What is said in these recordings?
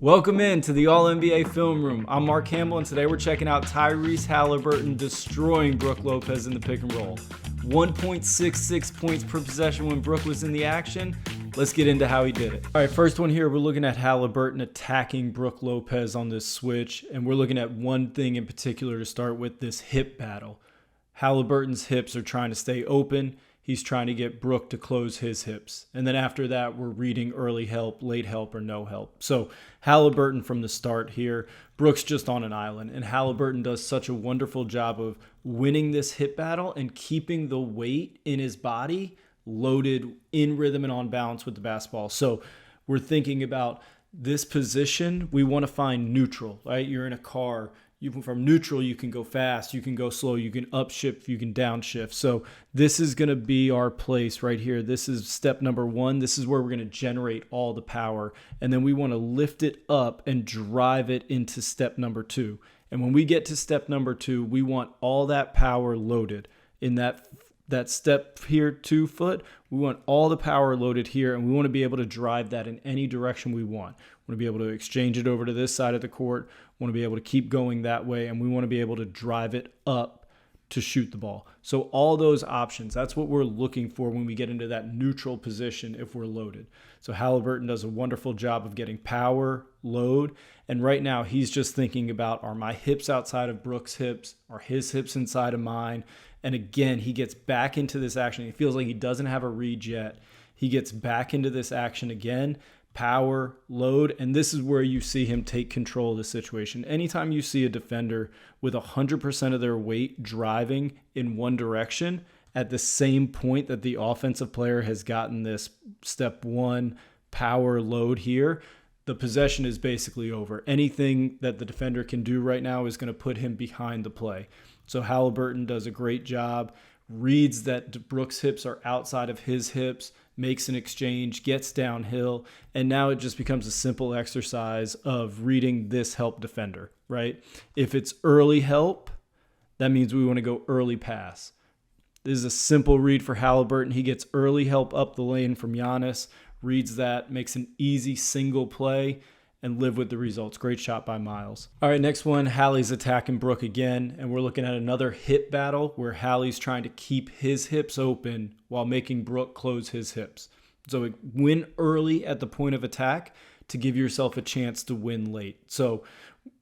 Welcome in to the All-NBA Film Room. I'm Marc Campbell, and today we're checking out Tyrese Haliburton destroying Brook Lopez in the pick and roll. 1.66 points per possession when Brook was in the action. Let's get into how he did it. All right, first one here, we're looking at Halliburton attacking Brook Lopez on this switch, and we're looking at one thing in particular to start with, this hip battle. Halliburton's hips are trying to stay open. He's trying to get Brook to close his hips. And then after that, we're reading early help, late help, or no help. So Halliburton from the start here, Brook's just on an island. And Halliburton does such a wonderful job of winning this hip battle and keeping the weight in his body loaded in rhythm and on balance with the basketball. So we're thinking about this position. We want to find neutral, right? You're in a car. From neutral, you can go fast, you can go slow, you can upshift, you can downshift. So this is going to be our place right here. This is step number one. This is where we're going to generate all the power. And then we want to lift it up and drive it into step number two. And when we get to step number two, we want all that power loaded in that step here, 2 foot. We want all the power loaded here, and we want to be able to drive that in any direction we want. We want to be able to exchange it over to this side of the court. We want to be able to keep going that way, and we want to be able to drive it up to shoot the ball. So all those options, that's what we're looking for when we get into that neutral position if we're loaded. So Halliburton does a wonderful job of getting power, load, and right now he's just thinking about, are my hips outside of Brook's hips? Are his hips inside of mine? And again, he gets back into this action. He feels like he doesn't have a read yet. He gets back into this action again, power, load, and this is where you see him take control of the situation. Anytime you see a defender with 100% of their weight driving in one direction at the same point that the offensive player has gotten this step one power load here, the possession is basically over. Anything that the defender can do right now is going to put him behind the play. So Halliburton does a great job, reads that Brook's hips are outside of his hips, makes an exchange, gets downhill, and now it just becomes a simple exercise of reading this help defender, right? If it's early help, that means we want to go early pass. This is a simple read for Halliburton. He gets early help up the lane from Giannis, reads that, makes an easy single play, and live with the results. Great shot by Miles. All right, next one, Hallie's attacking Brook again, and we're looking at another hip battle where Hallie's trying to keep his hips open while making Brook close his hips. So win early at the point of attack to give yourself a chance to win late. So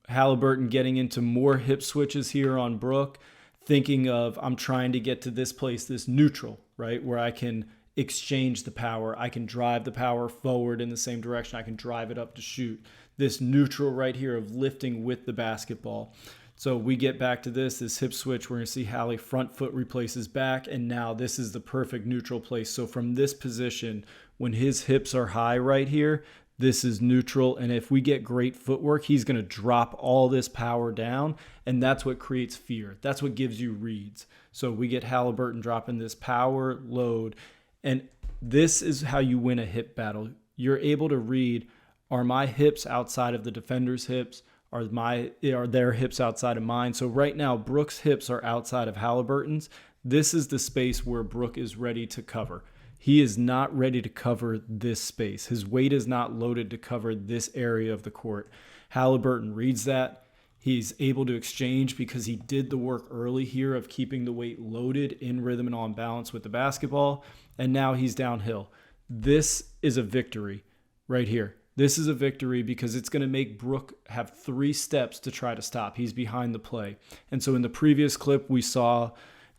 Halliburton getting into more hip switches here on Brook, thinking of, I'm trying to get to this place, this neutral, right, where I can exchange the power. I can drive the power forward in the same direction. I can drive it up to shoot. This neutral right here of lifting with the basketball. So we get back to this hip switch. We're going to see Hallie front foot replaces back, and now this is the perfect neutral place. So from this position, when his hips are high right here, this is neutral, and if we get great footwork, he's going to drop all this power down, and that's what creates fear. That's what gives you reads. So we get Halliburton dropping this power, load, and this is how you win a hip battle. You're able to read, are my hips outside of the defender's hips? Are their hips outside of mine? So right now, Brook's hips are outside of Halliburton's. This is the space where Brook is ready to cover. He is not ready to cover this space. His weight is not loaded to cover this area of the court. Halliburton reads that. He's able to exchange because he did the work early here of keeping the weight loaded in rhythm and on balance with the basketball. And now he's downhill. This is a victory right here. This is a victory because it's going to make Brook have 3 steps to try to stop. He's behind the play. And so in the previous clip, we saw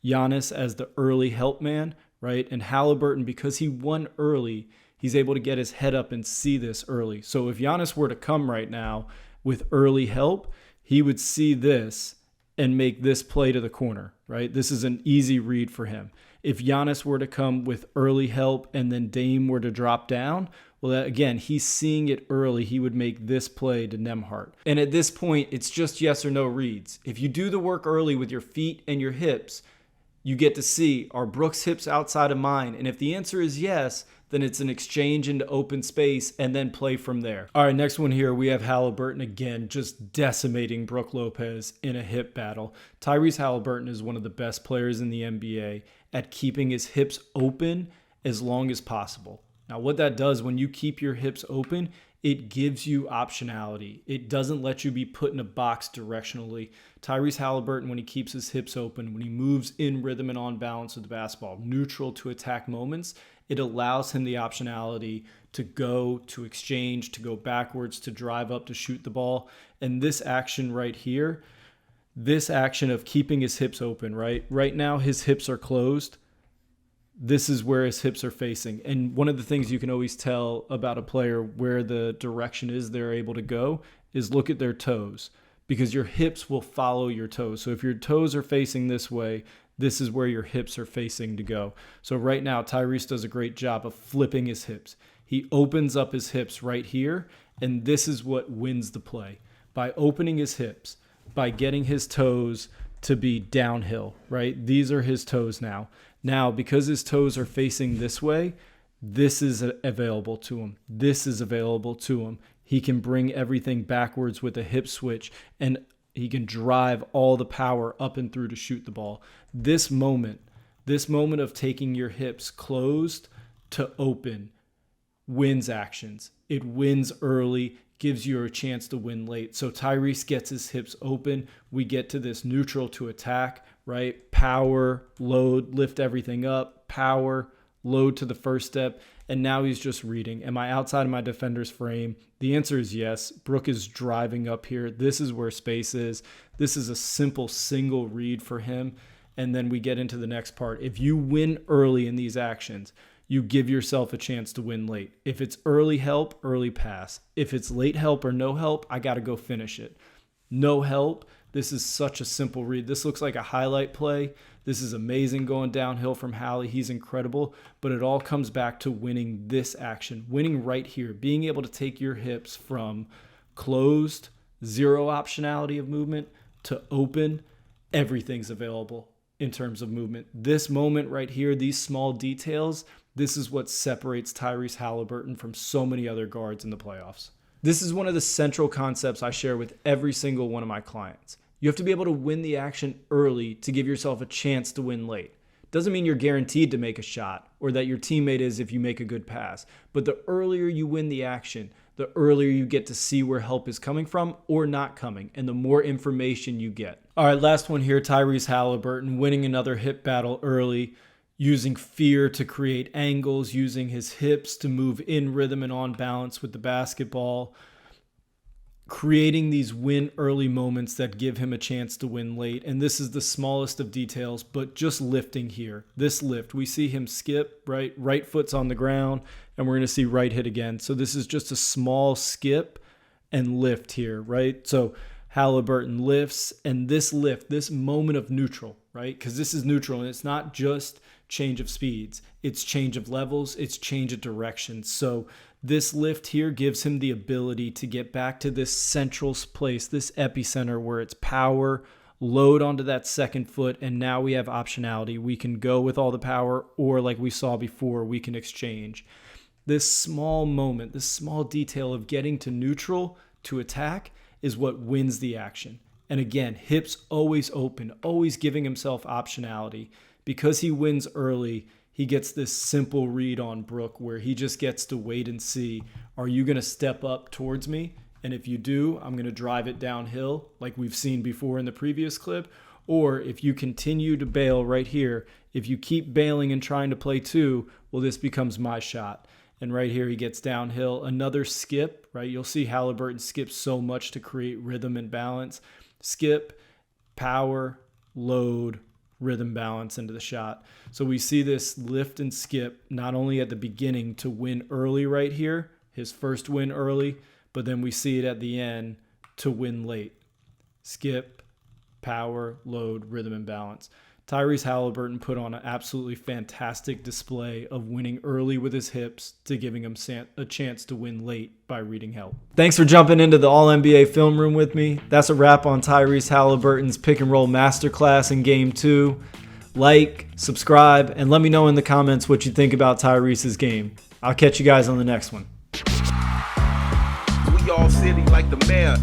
Giannis as the early help man, right? And Halliburton, because he won early, he's able to get his head up and see this early. So if Giannis were to come right now with early help, he would see this and make this play to the corner, right? This is an easy read for him. If Giannis were to come with early help and then Dame were to drop down, well, again, he's seeing it early. He would make this play to Nembhard. And at this point, it's just yes or no reads. If you do the work early with your feet and your hips, you get to see, are Brook's hips outside of mine? And if the answer is yes, then it's an exchange into open space and then play from there. All right, next one here, we have Halliburton again, just decimating Brook Lopez in a hip battle. Tyrese Haliburton is one of the best players in the NBA at keeping his hips open as long as possible. Now, what that does when you keep your hips open, it gives you optionality. It doesn't let you be put in a box directionally. Tyrese Haliburton, when he keeps his hips open, when he moves in rhythm and on balance with the basketball, neutral to attack moments, it allows him the optionality to go, to exchange, to go backwards, to drive up, to shoot the ball. And this action right here, this action of keeping his hips open, right? Right now, his hips are closed. This is where his hips are facing. And one of the things you can always tell about a player where the direction is they're able to go is look at their toes, because your hips will follow your toes. So if your toes are facing this way, this is where your hips are facing to go. So right now, Tyrese does a great job of flipping his hips. He opens up his hips right here, and this is what wins the play. By opening his hips, by getting his toes to be downhill, right? These are his toes now. Now, because his toes are facing this way, this is available to him. This is available to him. He can bring everything backwards with a hip switch, and he can drive all the power up and through to shoot the ball. This moment of taking your hips closed to open wins actions. It wins early, gives you a chance to win late. So Tyrese gets his hips open. We get to this neutral to attack, right? Power, load, lift everything up, power, load to the first step. And now he's just reading. Am I outside of my defender's frame? The answer is yes. Brook is driving up here. This is where space is. This is a simple single read for him. And then we get into the next part. If you win early in these actions, you give yourself a chance to win late. If it's early help, early pass. If it's late help or no help, I got to go finish it. No help. This is such a simple read. This looks like a highlight play. This is amazing going downhill from Hallie. He's incredible. But it all comes back to winning this action. Winning right here. Being able to take your hips from closed, zero optionality of movement, to open. Everything's available in terms of movement. This moment right here, these small details, this is what separates Tyrese Haliburton from so many other guards in the playoffs. This is one of the central concepts I share with every single one of my clients. You have to be able to win the action early to give yourself a chance to win late. Doesn't mean you're guaranteed to make a shot or that your teammate is if you make a good pass. But the earlier you win the action, the earlier you get to see where help is coming from or not coming, and the more information you get. All right, last one here, Tyrese Haliburton winning another hip battle early, using fear to create angles, using his hips to move in rhythm and on balance with the basketball, creating these win early moments that give him a chance to win late. And this is the smallest of details, but just lifting here. This lift, we see him skip, right foot's on the ground, and we're going to see right hit again. So this is just a small skip and lift here, right? So Halliburton lifts, and this lift, this moment of neutral, right? Because this is neutral, and it's not just change of speeds. It's change of levels. It's change of direction. So this lift here gives him the ability to get back to this central place, this epicenter where it's power, load onto that second foot, and now we have optionality. We can go with all the power, or like we saw before, we can exchange. This small moment, this small detail of getting to neutral to attack is what wins the action. And again, hips always open, always giving himself optionality. Because he wins early, he gets this simple read on Brook where he just gets to wait and see, are you going to step up towards me? And if you do, I'm going to drive it downhill like we've seen before in the previous clip. Or if you continue to bail right here, if you keep bailing and trying to play two, well, this becomes my shot. And right here, he gets downhill. Another skip, right? You'll see Halliburton skip so much to create rhythm and balance. Skip, power, load, rhythm balance into the shot. So we see this lift and skip not only at the beginning to win early right here, his first win early, but then we see it at the end to win late. Skip, power, load, rhythm, and balance. Tyrese Haliburton put on an absolutely fantastic display of winning early with his hips to giving him a chance to win late by reading help. Thanks for jumping into the All-NBA Film Room with me. That's a wrap on Tyrese Haliburton's pick and roll masterclass in Game 2. Like, subscribe, and let me know in the comments what you think about Tyrese's game. I'll catch you guys on the next one. We all city like the mayor.